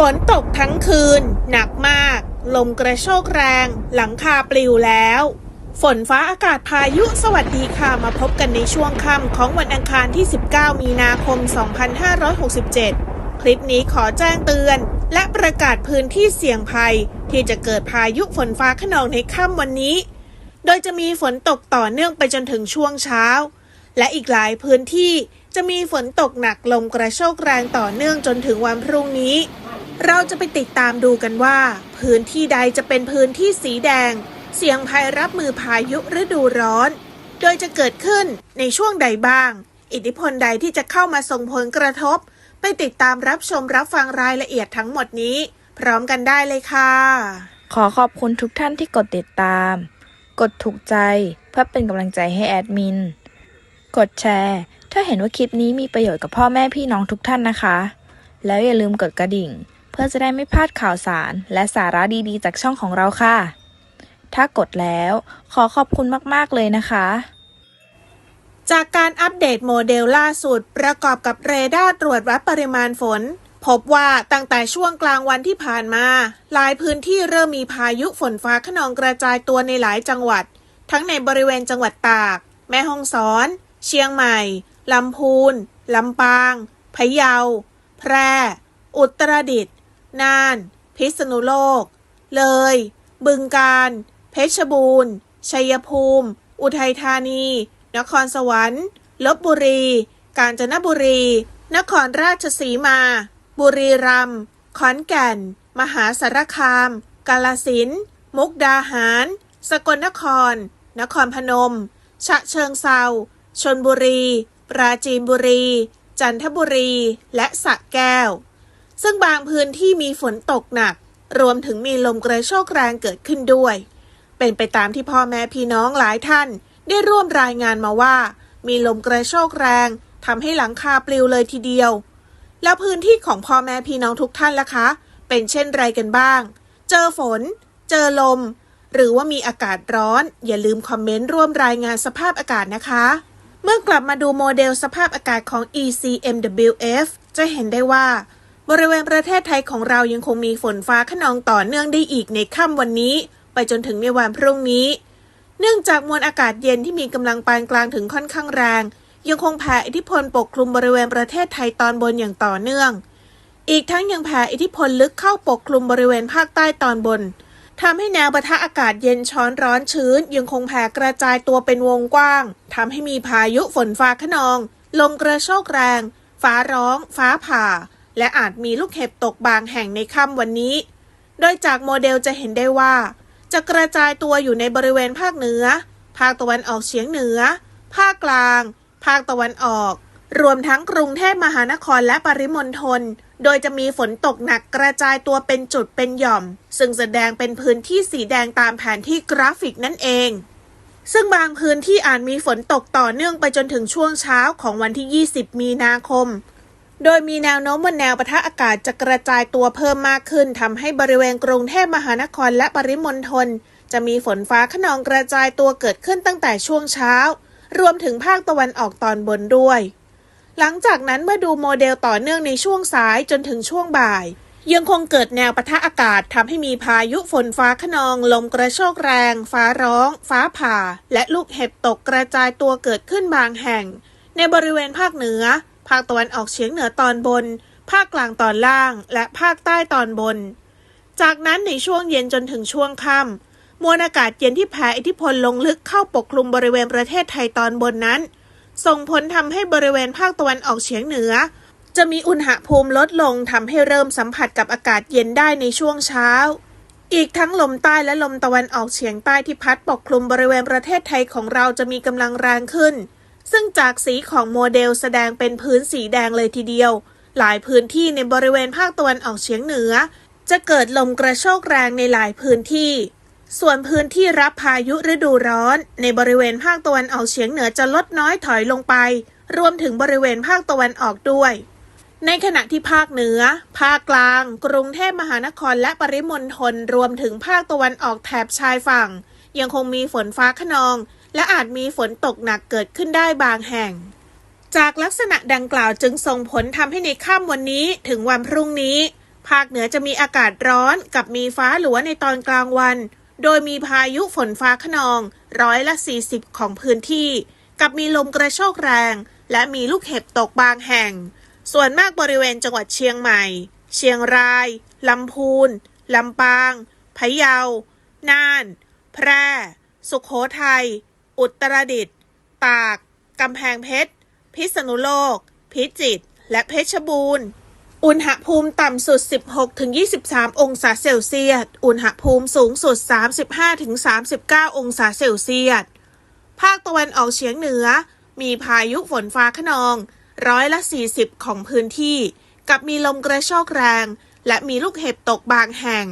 ฝนตกทั้งคืนหนักมากลมกระโชกแรงหลังคาปลิวแล้วฝนฟ้าอากาศพายุสวัสดีค่ะมาพบกันในช่วงค่ำของวันอังคารที่19มีนาคม2567คลิปนี้ขอแจ้งเตือนและประกาศพื้นที่เสี่ยงภัยที่จะเกิดพายุฝนฟ้าคะนองในค่ำวันนี้โดยจะมีฝนตกต่อเนื่องไปจนถึงช่วงเช้าและอีกหลายพื้นที่จะมีฝนตกหนักลมกระโชกแรงต่อเนื่องจนถึงวันพรุ่งนี้เราจะไปติดตามดูกันว่าพื้นที่ใดจะเป็นพื้นที่สีแดงเสี่ยงภัยรับมือพายุฤดูร้อนโดยจะเกิดขึ้นในช่วงใดบ้างอิทธิพลใดที่จะเข้ามาส่งผลกระทบไปติดตามรับชมรับฟังรายละเอียดทั้งหมดนี้พร้อมกันได้เลยค่ะขอขอบคุณทุกท่านที่กดติดตามกดถูกใจเพื่อเป็นกำลังใจให้แอดมินกดแชร์ถ้าเห็นว่าคลิปนี้มีประโยชน์กับพ่อแม่พี่น้องทุกท่านนะคะแล้วอย่าลืมกดกระดิ่งเพื่อจะได้ไม่พลาดข่าวสารและสาระดีๆจากช่องของเราค่ะถ้ากดแล้วขอขอบคุณมากๆเลยนะคะจากการอัปเดตโมเดลล่าสุดประกอบกับเรดาร์ตรวจวัดปริมาณฝนพบว่าตั้งแต่ช่วงกลางวันที่ผ่านมาหลายพื้นที่เริ่มมีพายุฝนฟ้าคะนองกระจายตัวในหลายจังหวัดทั้งในบริเวณจังหวัดตากแม่ฮ่องสอนเชียงใหม่ลำพูนลำปางพะเยาแพร่อุตรดิตถ์น่านพิษณุโลกเลยบึงกาฬเพชรบูรณ์ชัยภูมิอุทัยธานีนครสวรรค์ลพบุรีกาญจนบุรีนครราชสีมาบุรีรัมย์ขอนแก่นมหาสารคามกาฬสินธุ์มุกดาหารสกลนครนครพนมฉะเชิงเทราชลบุรีปราจีนบุรีจันทบุรีและสระแก้วซึ่งบางพื้นที่มีฝนตกหนักรวมถึงมีลมกระโชกแรงเกิดขึ้นด้วยเป็นไปตามที่พ่อแม่พี่น้องหลายท่านได้ร่วมรายงานมาว่ามีลมกระโชกแรงทำให้หลังคาปลิวเลยทีเดียวแล้วพื้นที่ของพ่อแม่พี่น้องทุกท่านล่ะคะเป็นเช่นไรกันบ้างเจอฝนเจอลมหรือว่ามีอากาศร้อนอย่าลืมคอมเมนต์ร่วมรายงานสภาพอากาศนะคะเมื่อกลับมาดูโมเดลสภาพอากาศของ ECMWF จะเห็นได้ว่าบริเวณประเทศไทยของเรายังคงมีฝนฟ้าคะนองต่อเนื่องได้อีกในค่ำวันนี้ไปจนถึงในวันพรุ่งนี้เนื่องจากมวลอากาศเย็นที่มีกำลังปานกลางถึงค่อนข้างแรงยังคงแผ่อิทธิพลปกคลุมบริเวณประเทศไทยตอนบนอย่างต่อเนื่องอีกทั้งยังแผ่อิทธิพลลึกเข้าปกคลุมบริเวณภาคใต้ตอนบนทำให้แนวปะทะอากาศเย็นช้อนร้อนชื้นยังคงแผ่กระจายตัวเป็นวงกว้างทำให้มีพายุฝนฟ้าคะนองลมกระโชกแรงฟ้าร้องฟ้าผ่าและอาจมีลูกเห็บตกบางแห่งในค่ำวันนี้โดยจากโมเดลจะเห็นได้ว่าจะกระจายตัวอยู่ในบริเวณภาคเหนือภาคตะวันออกเฉียงเหนือภาคกลางภาคตะวันออกรวมทั้งกรุงเทพมหานครและปริมณฑลโดยจะมีฝนตกหนักกระจายตัวเป็นจุดเป็นหย่อมซึ่งแสดงเป็นพื้นที่สีแดงตามแผนที่กราฟิกนั่นเองซึ่งบางพื้นที่อาจมีฝนตกต่อเนื่องไปจนถึงช่วงเช้าของวันที่20มีนาคมโดยมีแนวโน้มว่าแนวปะทะอากาศจะกระจายตัวเพิ่มมากขึ้นทำให้บริเวณกรุงเทพมหานครและปริมณฑลจะมีฝนฟ้าคะนองกระจายตัวเกิดขึ้นตั้งแต่ช่วงเช้ารวมถึงภาคตะวันออกตอนบนด้วยหลังจากนั้นเมื่อดูโมเดลต่อเนื่องในช่วงสายจนถึงช่วงบ่ายยังคงเกิดแนวปะทะอากาศทำให้มีพายุฝนฟ้าคะนองลมกระโชกแรงฟ้าร้องฟ้าผ่าและลูกเห็บตกกระจายตัวเกิดขึ้นบางแห่งในบริเวณภาคเหนือภาคตะวันออกเฉียงเหนือตอนบนภาคกลางตอนล่างและภาคใต้ตอนบนจากนั้นในช่วงเย็นจนถึงช่วงค่ำมวลอากาศเย็นที่แผ่อิทธิพลลงลึกเข้าปกคลุมบริเวณประเทศไทยตอนบนนั้นส่งผลทำให้บริเวณภาคตะวันออกเฉียงเหนือจะมีอุณหภูมิลดลงทำให้เริ่มสัมผัสกับอากาศเย็นได้ในช่วงเช้าอีกทั้งลมใต้และลมตะวันออกเฉียงใต้ที่พัดปกคลุมบริเวณประเทศไทยของเราจะมีกำลังแรงขึ้นซึ่งจากสีของโมเดลแสดงเป็นพื้นสีแดงเลยทีเดียวหลายพื้นที่ในบริเวณภาคตะวันออกเฉียงเหนือจะเกิดลมกระโชกแรงในหลายพื้นที่ส่วนพื้นที่รับพายุฤดูร้อนในบริเวณภาคตะวันออกเฉียงเหนือจะลดน้อยถอยลงไปรวมถึงบริเวณภาคตะวันออกด้วยในขณะที่ภาคเหนือภาคกลางกรุงเทพมหานครและปริมณฑลรวมถึงภาคตะวันออกแถบชายฝั่งยังคงมีฝนฟ้าคะนองและอาจมีฝนตกหนักเกิดขึ้นได้บางแห่งจากลักษณะดังกล่าวจึงส่งผลทำให้ในค่ำวันนี้ถึงวันพรุ่งนี้ ภาคเหนือจะมีอากาศร้อนกับมีฟ้าหลัวในตอนกลางวัน โดยมีพายุฝนฟ้าคะนอง40%ของพื้นที่กับมีลมกระโชกแรงและมีลูกเห็บตกบางแห่งส่วนมากบริเวณจังหวัดเชียงใหม่เชียงรายลำพูนลำปางพะเยาน่านแพร่สุโขทัยอุตรดิตถ์ตากกำแพงเพชรพิษณุโลกพิจิตรและเพชรบูรณ์อุณหภูมิต่ำสุด 16-23 องศาเซลเซียสอุณหภูมิสูงสุด 35-39 องศาเซลเซียสภาคตะวันออกเฉียงเหนือมีพายุฝนฟ้าคะนอง40%ของพื้นที่กับมีลมกระโชกแรงและมีลูกเห็บตกบางแห่ง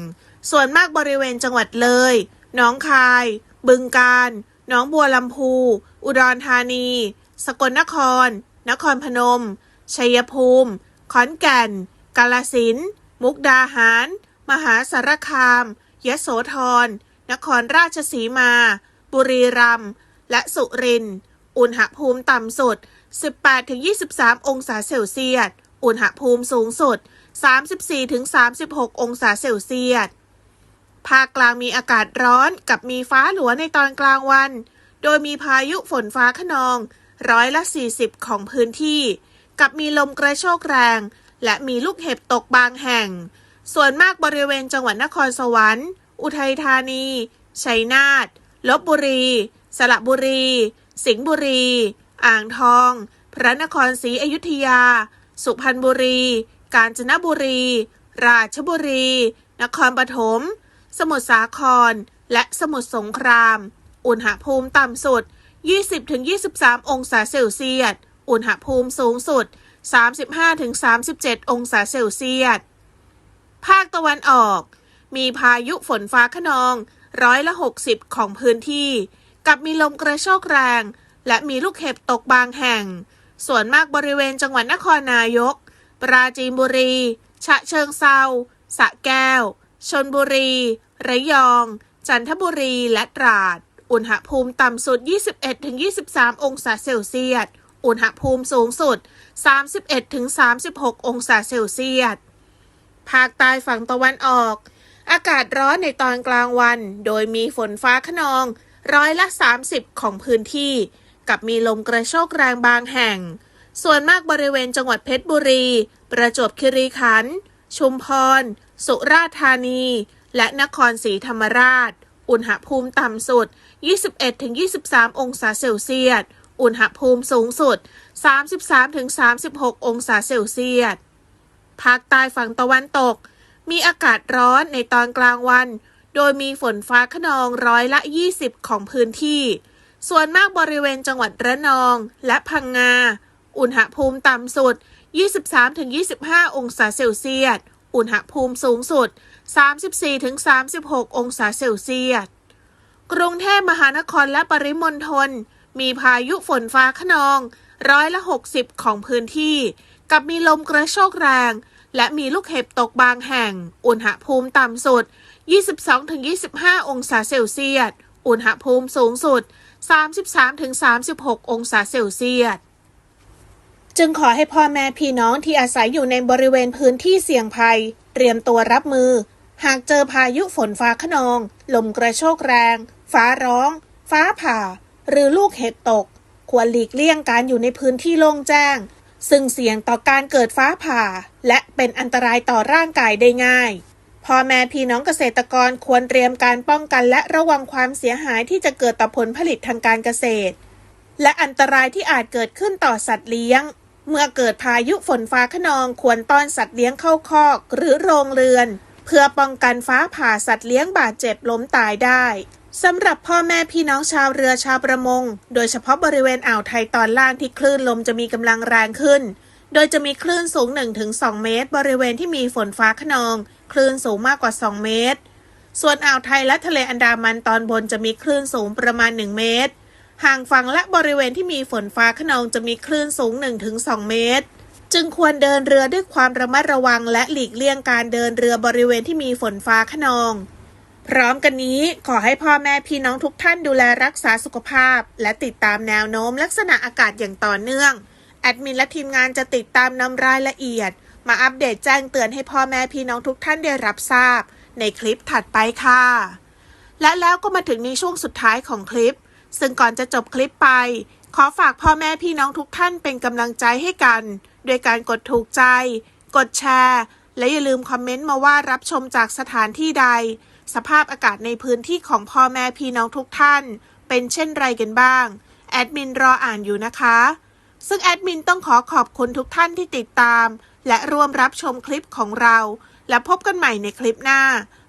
ส่วนมากบริเวณจังหวัดเลยหนองคายบึงกาฬหนองบัวลำพูอุดรธานีสกลนครนครพนมชัยภูมิขอนแก่นกาฬสินธุ์มุกดาหารมหาสารคามยโสธรนครราชสีมาบุรีรัมย์และสุรินทร์อุณหภูมิต่ำสุด 18-23 องศาเซลเซียสอุณหภูมิสูงสุด 34-36 องศาเซลเซียสภาคกลางมีอากาศร้อนกับมีฟ้าหลัวในตอนกลางวันโดยมีพายุฝนฟ้าคะนอง40%ของพื้นที่กับมีลมกระโชกแรงและมีลูกเห็บตกบางแห่งส่วนมากบริเวณจังหวัดนครสวรรค์อุทัยธานีชัยนาทลพบุรีสระบุรีสิงห์บุรีอ่างทองพระนครศรีอยุธยาสุพรรณบุรีกาญจนบุรีราชบุรีนครปฐมสมุทรสาครและสมุทรสงครามอุณหภูมิต่ำสุด 20-23 องศาเซลเซียสอุณหภูมิสูงสุด 35-37 องศาเซลเซียสภาคตะวันออกมีพายุฝนฟ้าคะนอง60%ของพื้นที่กับมีลมกระโชกแรงและมีลูกเห็บตกบางแห่งส่วนมากบริเวณจังหวัดนครนายกปราจีนบุรีฉะเชิงเทราสระแก้วชลบุรีระยองจันทบุรีและตราดอุณหภูมิต่ำสุด 21-23 องศาเซลเซียสอุณหภูมิสูงสุด 31-36 องศาเซลเซียสภาคใต้ฝั่งตะวันออกอากาศร้อนในตอนกลางวันโดยมีฝนฟ้าคะนอง30%ของพื้นที่กับมีลมกระโชกแรงบางแห่งส่วนมากบริเวณจังหวัดเพชรบุรีประจวบคีรีขันธ์ชุมพรสุราษฎร์ธานีและนครศรีธรรมราชอุณหภูมิต่ำสุด 21-23 องศาเซลเซียสอุณหภูมิสูงสุด 33-36 องศาเซลเซียสภาคใต้ฝั่งตะวันตกมีอากาศร้อนในตอนกลางวันโดยมีฝนฟ้าคะนอง20%ของพื้นที่ส่วนมากบริเวณจังหวัดระนองและพังงาอุณหภูมิต่ำสุด 23-25 องศาเซลเซียสอุณหภูมิสูงสุด 34-36 องศาเซลเซียสกรุงเทพมหานครและปริมณฑลมีพายุฝนฟ้าคะนอง60%ของพื้นที่กับมีลมกระโชกแรงและมีลูกเห็บตกบางแห่งอุณหภูมิต่ำสุด 22-25 องศาเซลเซียสอุณหภูมิสูงสุด 33-36 องศาเซลเซียสจึงขอให้พ่อแม่พี่น้องที่อาศัยอยู่ในบริเวณพื้นที่เสี่ยงภัยเตรียมตัวรับมือหากเจอพายุฝนฟ้าคะนองลมกระโชกแรงฟ้าร้องฟ้าผ่าหรือลูกเห็บตกควรหลีกเลี่ยงการอยู่ในพื้นที่โล่งแจ้งซึ่งเสี่ยงต่อการเกิดฟ้าผ่าและเป็นอันตรายต่อร่างกายได้ง่ายพ่อแม่พี่น้องเกษตรกรควรเตรียมการป้องกันและระวังความเสียหายที่จะเกิดต่อผลผลิตทางการเกษตรและอันตรายที่อาจเกิดขึ้นต่อสัตว์เลี้ยงเมื่อเกิดพายุฝนฟ้าคะนองควรต้อนสัตว์เลี้ยงเข้าคอกหรือโรงเรือนเพื่อป้องกันฟ้าผ่าสัตว์เลี้ยงบาดเจ็บล้มตายได้สำหรับพ่อแม่พี่น้องชาวเรือชาวประมงโดยเฉพาะบริเวณอ่าวไทยตอนล่างที่คลื่นลมจะมีกำลังแรงขึ้นโดยจะมีคลื่นสูง 1-2 เมตรบริเวณที่มีฝนฟ้าคะนองคลื่นสูงมากกว่า2 เมตรส่วนอ่าวไทยและทะเลอันดามันตอนบนจะมีคลื่นสูงประมาณ1 เมตรห่างฝั่งและบริเวณที่มีฝนฟ้าคะนองจะมีคลื่นสูง 1-2 เมตรจึงควรเดินเรือด้วยความระมัดระวังและหลีกเลี่ยงการเดินเรือบริเวณที่มีฝนฟ้าคะนองพร้อมกันนี้ขอให้พ่อแม่พี่น้องทุกท่านดูแลรักษาสุขภาพและติดตามแนวโน้มลักษณะอากาศอย่างต่อเนื่อง แอดมินและทีมงานจะติดตามนำรายละเอียดมาอัปเดตแจ้งเตือนให้พ่อแม่พี่น้องทุกท่านได้รับทราบในคลิปถัดไปค่ะและแล้วก็มาถึงในช่วงสุดท้ายของคลิปซึ่งก่อนจะจบคลิปไปขอฝากพ่อแม่พี่น้องทุกท่านเป็นกำลังใจให้กันโดยการกดถูกใจกดแชร์และอย่าลืมคอมเมนต์มาว่ารับชมจากสถานที่ใดสภาพอากาศในพื้นที่ของพ่อแม่พี่น้องทุกท่านเป็นเช่นไรกันบ้างแอดมินรออ่านอยู่นะคะซึ่งแอดมินต้องขอขอบคุณทุกท่านที่ติดตามและร่วมรับชมคลิปของเราและพบกันใหม่ในคลิปหน้า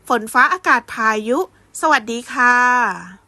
ฝนฟ้าอากาศพายุสวัสดีค่ะ